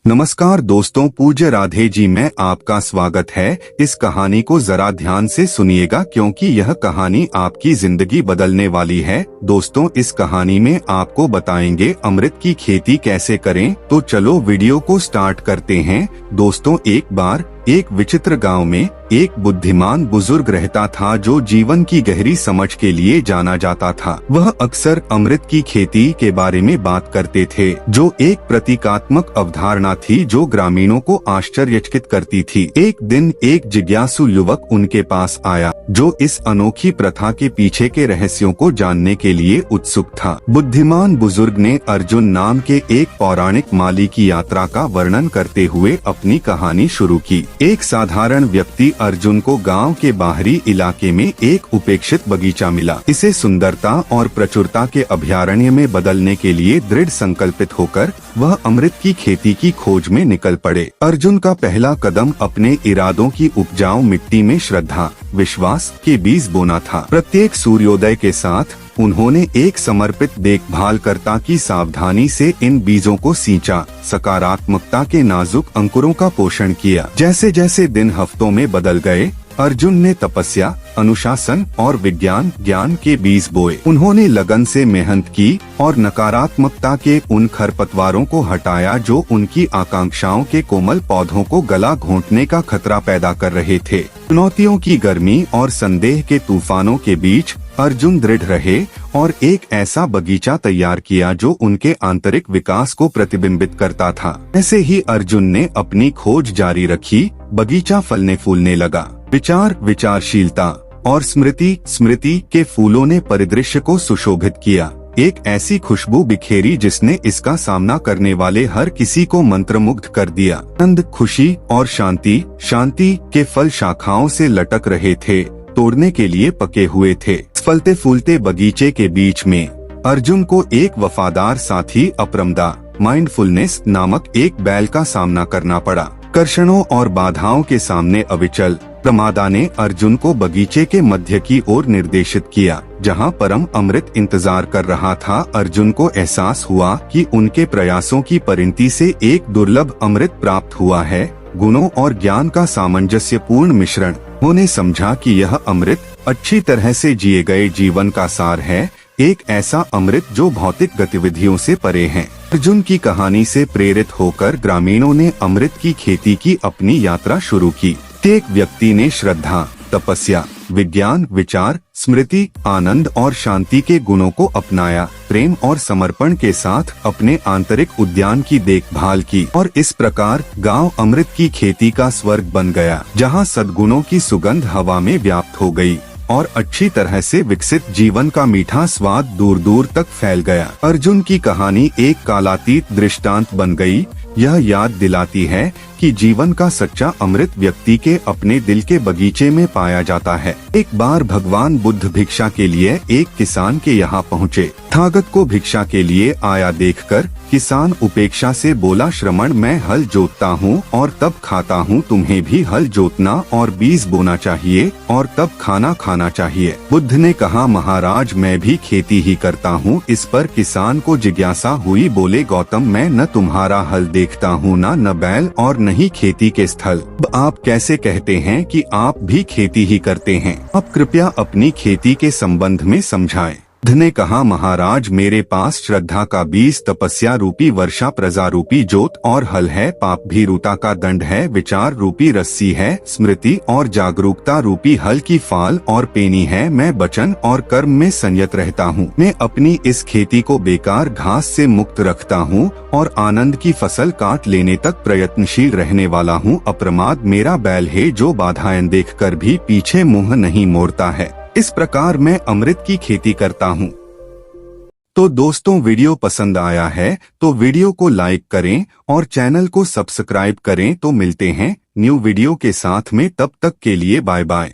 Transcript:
नमस्कार दोस्तों, पूज्य राधे जी में आपका स्वागत है। इस कहानी को जरा ध्यान से सुनिएगा क्योंकि यह कहानी आपकी जिंदगी बदलने वाली है। दोस्तों, इस कहानी में आपको बताएंगे अमृत की खेती कैसे करें। तो चलो वीडियो को स्टार्ट करते हैं। दोस्तों, एक बार एक विचित्र गांव में एक बुद्धिमान बुजुर्ग रहता था जो जीवन की गहरी समझ के लिए जाना जाता था। वह अक्सर अमृत की खेती के बारे में बात करते थे, जो एक प्रतीकात्मक अवधारणा थी जो ग्रामीणों को आश्चर्यचकित करती थी। एक दिन एक जिज्ञासु युवक उनके पास आया जो इस अनोखी प्रथा के पीछे के रहस्यों को जानने के लिए उत्सुक था। बुद्धिमान बुजुर्ग ने अर्जुन नाम के एक पौराणिक माली की यात्रा का वर्णन करते हुए अपनी कहानी शुरू की। एक साधारण व्यक्ति अर्जुन को गांव के बाहरी इलाके में एक उपेक्षित बगीचा मिला। इसे सुंदरता और प्रचुरता के अभयारण्य में बदलने के लिए दृढ़ संकल्पित होकर वह अमृत की खेती की खोज में निकल पड़े। अर्जुन का पहला कदम अपने इरादों की उपजाऊ मिट्टी में श्रद्धा, विश्वास के बीज बोना था। प्रत्येक सूर्योदय के साथ उन्होंने एक समर्पित देखभालकर्ता की सावधानी से इन बीजों को सींचा, सकारात्मकता के नाजुक अंकुरों का पोषण किया। जैसे जैसे दिन हफ्तों में बदल गए, अर्जुन ने तपस्या, अनुशासन और ज्ञान के बीज बोए। उन्होंने लगन से मेहनत की और नकारात्मकता के उन खरपतवारों को हटाया जो उनकी आकांक्षाओं के कोमल पौधों को गला घोंटने का खतरा पैदा कर रहे थे। चुनौतियों की गर्मी और संदेह के तूफानों के बीच अर्जुन दृढ़ रहे और एक ऐसा बगीचा तैयार किया जो उनके आंतरिक विकास को प्रतिबिंबित करता था। ऐसे ही अर्जुन ने अपनी खोज जारी रखी। बगीचा फलने फूलने लगा। विचारशीलता और स्मृति के फूलों ने परिदृश्य को सुशोभित किया। एक ऐसी खुशबू बिखेरी जिसने इसका सामना करने वाले हर किसी को मंत्रमुग्ध कर दिया। आनंद, खुशी और शांति के फल शाखाओं से लटक रहे थे, तोड़ने के लिए पके हुए थे। फलते फूलते बगीचे के बीच में अर्जुन को एक वफादार साथी अपरमदा माइंडफुलनेस नामक एक बैल का सामना करना पड़ा। कर्षणों और बाधाओं के सामने अविचल प्रमादा ने अर्जुन को बगीचे के मध्य की ओर निर्देशित किया, जहां परम अमृत इंतजार कर रहा था। अर्जुन को एहसास हुआ कि उनके प्रयासों की परिणति से एक दुर्लभ अमृत प्राप्त हुआ है, गुणों और ज्ञान का सामंजस्यपूर्ण मिश्रण। उन्होंने समझा कि यह अमृत अच्छी तरह से जिए गए जीवन का सार है, एक ऐसा अमृत जो भौतिक गतिविधियों से परे है। अर्जुन की कहानी से प्रेरित होकर ग्रामीणों ने अमृत की खेती की अपनी यात्रा शुरू की। प्रत्येक व्यक्ति ने श्रद्धा, तपस्या, विज्ञान, विचार, स्मृति, आनंद और शांति के गुणों को अपनाया। प्रेम और समर्पण के साथ अपने आंतरिक उद्यान की देखभाल की और इस प्रकार गांव अमृत की खेती का स्वर्ग बन गया, जहां सद्गुणों की सुगंध हवा में व्याप्त हो गई और अच्छी तरह से विकसित जीवन का मीठा स्वाद दूर दूर तक फैल गया। अर्जुन की कहानी एक कालातीत दृष्टांत बन गई। यह याद दिलाती है कि जीवन का सच्चा अमृत व्यक्ति के अपने दिल के बगीचे में पाया जाता है। एक बार भगवान बुद्ध भिक्षा के लिए एक किसान के यहाँ पहुँचे। थागत को भिक्षा के लिए आया देखकर किसान उपेक्षा से बोला, श्रमण, मैं हल जोतता हूँ और तब खाता हूँ, तुम्हें भी हल जोतना और बीज बोना चाहिए और तब खाना खाना चाहिए। बुद्ध ने कहा, महाराज, मैं भी खेती ही करता हूँ। इस पर किसान को जिज्ञासा हुई। बोले, गौतम, मैं न तुम्हारा हल देखता हूँ, न बैल और न ही खेती के स्थल। अब आप कैसे कहते हैं कि आप भी खेती ही करते हैं? आप कृपया अपनी खेती के संबंध में समझाएं। बुद्ध ने कहा, महाराज, मेरे पास श्रद्धा का बीज, तपस्या रूपी वर्षा, प्रजा रूपी जोत और हल है, पाप भीरुता का दंड है, विचार रूपी रस्सी है, स्मृति और जागरूकता रूपी हल की फाल और पेनी है। मैं वचन और कर्म में संयत रहता हूँ। मैं अपनी इस खेती को बेकार घास से मुक्त रखता हूँ और आनंद की फसल काट लेने तक प्रयत्नशील रहने वाला हूँ। अप्रमाद मेरा बैल है जो बाधाएं देखकर भी पीछे मुंह नहीं मोड़ता है। इस प्रकार मैं अमृत की खेती करता हूँ। तो दोस्तों, वीडियो पसंद आया है तो वीडियो को लाइक करें और चैनल को सब्सक्राइब करें। तो मिलते हैं न्यू वीडियो के साथ में, तब तक के लिए बाय बाय।